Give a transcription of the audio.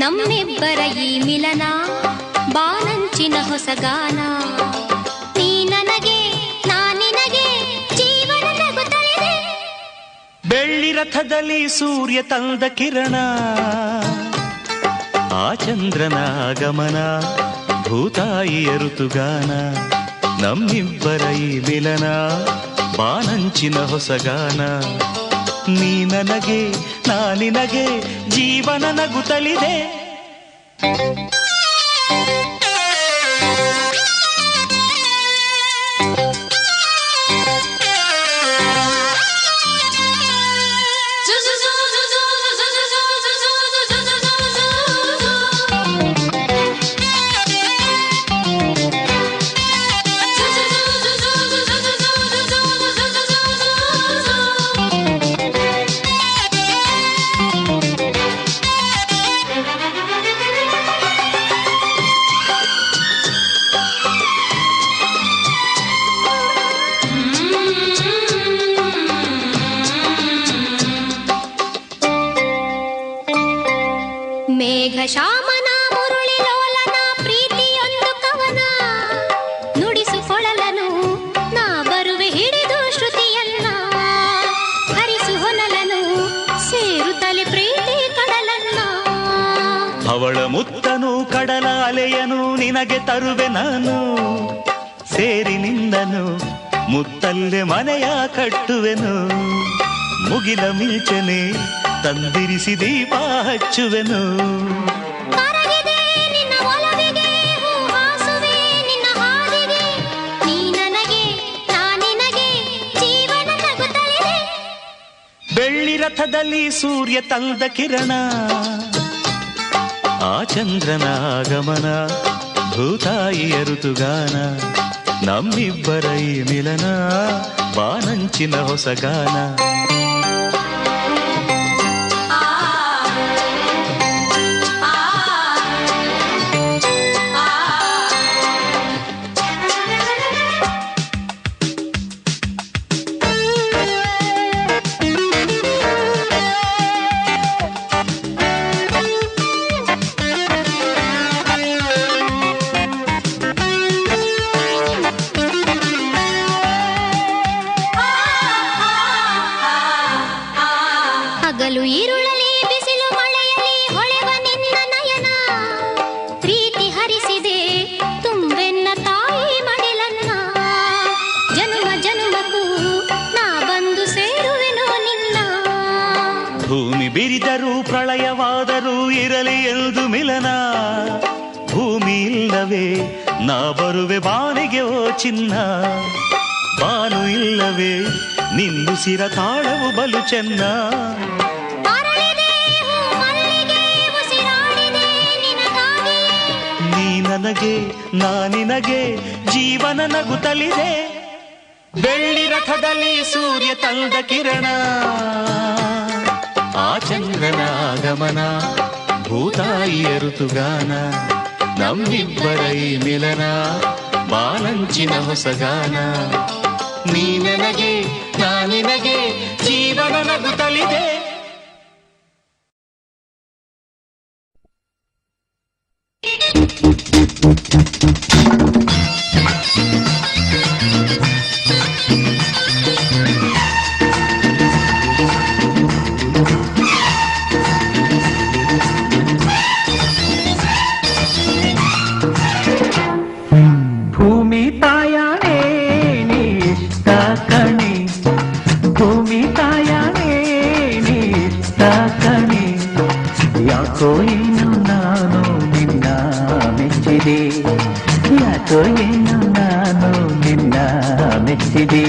ನಮ್ಮಿಬ್ಬರ ಈ ಮಿಲನ ಬಾನಂಚಿನ ಹೊಸಗಾನ ನೀ ನನಗೆ ನಾನಿನಗೆ ಜೀವನ ನಗುತ್ತಲಿದೆ ಬೆಳ್ಳಿ ರಥದಲ್ಲಿ ಸೂರ್ಯ ತಂದ ಕಿರಣ ಆ ಚಂದ್ರನ ಆಗಮನ ಭೂತಾಯಿಯ ಋತುಗಾನ ನಮ್ಮಿಬ್ಬರ ಈ ಮಿಲನ ಬಾನಂಚಿನ ಹೊಸಗಾನ ನೀ ನನಗೆ ನಾನಿನಗೆ ಜೀವನ ನಗುತ್ತಲಿದೆ ಮೇಘಶ್ಯಾಮನ ಮುರುಳಿ ಲೋಲನ ಪ್ರೀತಿಯೊಂದು ಕವನ ನುಡಿಸುಕೊಳಲನು ನಾ ಬರುವೆ ಹಿಡಿದು ಶ್ರುತಿಯನ್ನ ಹರಿಸು ಹೊನಲನು ಸೇರುತ್ತಲೆ ಪ್ರೀತಿ ಕಡಲನ್ನ ಅವಳ ಮುತ್ತನು ಕಡಲ ಅಲೆಯನು ನಿನಗೆ ತರುವೆ ನಾನು ಸೇರಿ ನಿಂದನು ಮುತ್ತಲ್ಲೆ ಮನೆಯ ಕಟ್ಟುವೆನು ಮುಗಿಲ ಮಿಂಚನೆ ತಂದಿರಿಸಿ ದೀಪ ಹಚ್ಚುವೆನು ಕರಗಿದೆ ನಿನ್ನ ಒಲವಿಗೆ ಹೂ ಹಾಸುವೆ ನಿನ್ನ ಹಾದಿಗೆ ನೀ ನನಗೆ ನಾನಿನಗೆ ಜೀವನ ನಗುತ್ತಲಿದೆ ಬೆಳ್ಳಿ ರಥದಲ್ಲಿ ಸೂರ್ಯ ತಂದ ಕಿರಣ ಆ ಚಂದ್ರನ ಆಗಮನ ಭೂತಾಯಿಯ ಋತುಗಾನ ನಮ್ಮಿಬ್ಬರ ಈ ಮಿಲನ ಬಾನಂಚಿನ ಹೊಸಗಾನ ಹಗಲು ಈರುಳಲಿ ಬಿಸಿಲು ಮಳೆಯಲಿ ಹೊಳೆವ ನಿನ್ನ ನಯನ ಪ್ರೀತಿ ಹರಿಸಿದೆ ತುಂಬೆನ್ನ ತಾಯಿ ಮಡಿಲನ್ನ ಜನುಮ ಜನುಮಕ್ಕೂ ನಾ ಬಂದು ಸೇರುವೆನು ನಿನ್ನ ಭೂಮಿ ಬಿರಿದರೂ ಪ್ರಳಯವಾದರೂ ಇರಲಿ ಎಂದು ಮಿಲನ ಭೂಮಿ ಇಲ್ಲವೇ ನಾ ಬರುವೆ ಬಾನಿಗೆ ಓ ಚಿನ್ನ ಬಾನು ಇಲ್ಲವೇ ನಿಂದುಸಿರ ತಾಳವು ಬಲು ಚೆನ್ನ ನೀ ನನಗೆ ನಾನಿನಗೆ ಜೀವನ ನಗುತ್ತಲಿದೆ ಬೆಳ್ಳಿ ರಥದಲ್ಲಿ ಸೂರ್ಯ ತಂದ ಕಿರಣ ಆ ಚಂದ್ರನ ಆಗಮನ ಭೂತಾಯಿಯ ಋತುಗಾನ ನಮ್ಮಿಬ್ಬರ ಈ ಮಿಲನ ಬಾನಂಚಿನ ಹೊಸಗಾನ ನೀ ನನಗೆ ನಾನಿನಗೆ ಜೀವನ ನಗುತ್ತಲಿದೆ ಭೂಮಿ ತಾಯಾಣೆ ನೀ ಇಷ್ಟ ಕಣೆ ಭೂಮಿ ತಾಯಾಣೆ ಕಣೆ ಯಾಕೋ ಏನು ನಾನು ನಿನ್ನ ಮೆಚ್ಚಿದೆ ಯಾಕೋ ಏನು ನಾನು ನಿನ್ನ ಮೆಚ್ಚಿದೆ